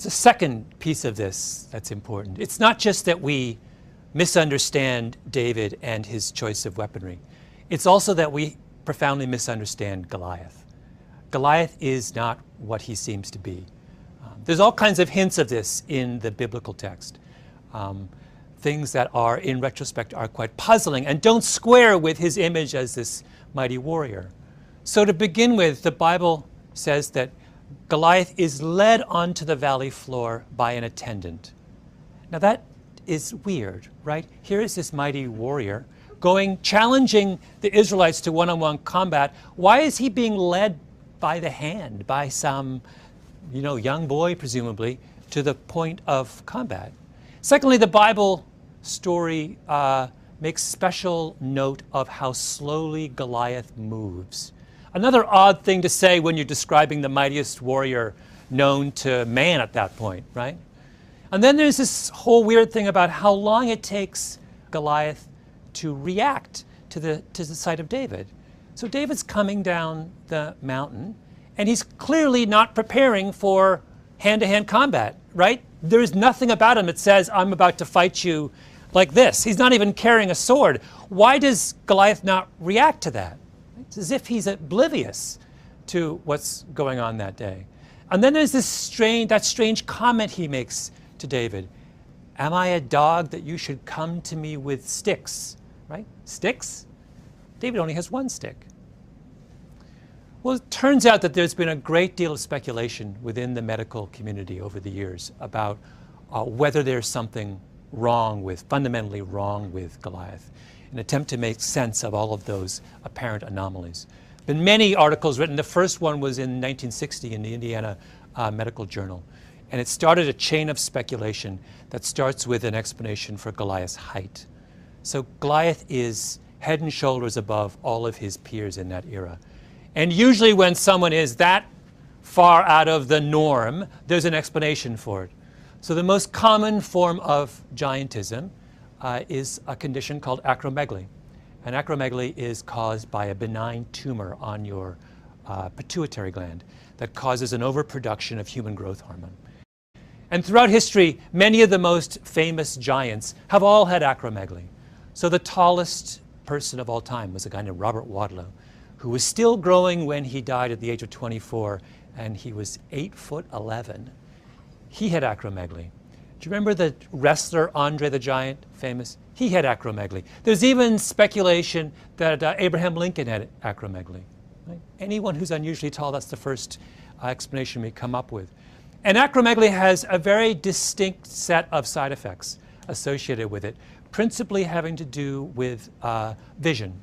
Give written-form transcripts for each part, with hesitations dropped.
It's a second piece of this that's important. It's not just that we misunderstand David and his choice of weaponry. It's also that we profoundly misunderstand Goliath. Goliath is not what he seems to be. There's all kinds of hints of this in the biblical text. Things that are, in retrospect, are quite puzzling and don't square with his image as this mighty warrior. So to begin with, the Bible says that Goliath is led onto the valley floor by an attendant. Now that is weird, right? Here is this mighty warrior challenging the Israelites to one-on-one combat. Why is he being led by the hand, by some, young boy, presumably, to the point of combat? Secondly, the Bible story makes special note of how slowly Goliath moves. Another odd thing to say when you're describing the mightiest warrior known to man at that point, right? And then there's this whole weird thing about how long it takes Goliath to react to the sight of David. So David's coming down the mountain, and he's clearly not preparing for hand-to-hand combat, right? There's nothing about him that says, I'm about to fight you like this. He's not even carrying a sword. Why does Goliath not react to that? It's as if he's oblivious to what's going on that day. And then there's that strange comment he makes to David. Am I a dog that you should come to me with sticks? Right? Sticks? David only has one stick. Well, it turns out that there's been a great deal of speculation within the medical community over the years about whether there's something fundamentally wrong with Goliath, an attempt to make sense of all of those apparent anomalies. There have been many articles written. The first one was in 1960 in the Indiana Medical Journal. And it started a chain of speculation that starts with an explanation for Goliath's height. So Goliath is head and shoulders above all of his peers in that era. And usually when someone is that far out of the norm, there's an explanation for it. So the most common form of giantism is a condition called acromegaly. And acromegaly is caused by a benign tumor on your pituitary gland that causes an overproduction of human growth hormone. And throughout history, many of the most famous giants have all had acromegaly. So the tallest person of all time was a guy named Robert Wadlow, who was still growing when he died at the age of 24, and he was 8'11". He had acromegaly. Do you remember the wrestler Andre the Giant, famous? He had acromegaly. There's even speculation that Abraham Lincoln had acromegaly. Right? Anyone who's unusually tall, that's the first explanation we come up with. And acromegaly has a very distinct set of side effects associated with it, principally having to do with vision.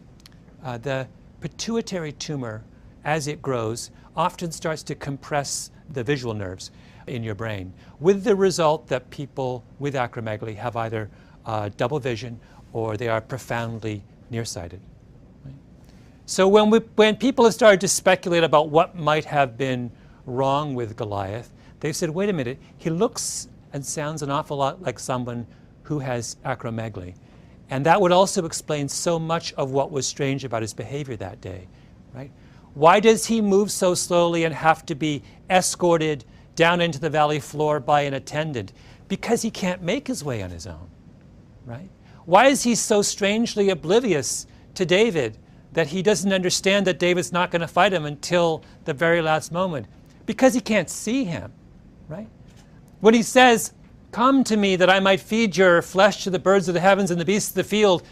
The pituitary tumor, as it grows, often starts to compress the visual nerves in your brain, with the result that people with acromegaly have either double vision or they are profoundly nearsighted. Right? So when people have started to speculate about what might have been wrong with Goliath, they've said, wait a minute, he looks and sounds an awful lot like someone who has acromegaly. And that would also explain so much of what was strange about his behavior that day, right? Why does he move so slowly and have to be escorted down into the valley floor by an attendant? Because he can't make his way on his own, right? Why is he so strangely oblivious to David that he doesn't understand that David's not going to fight him until the very last moment? Because he can't see him, right? When he says, come to me that I might feed your flesh to the birds of the heavens and the beasts of the field,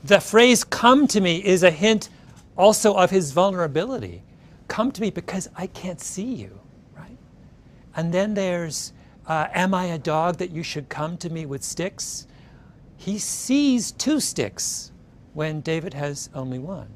the phrase come to me is a hint also of his vulnerability. Come to me because I can't see you, right? And then there's, am I a dog that you should come to me with sticks? He sees two sticks when David has only one.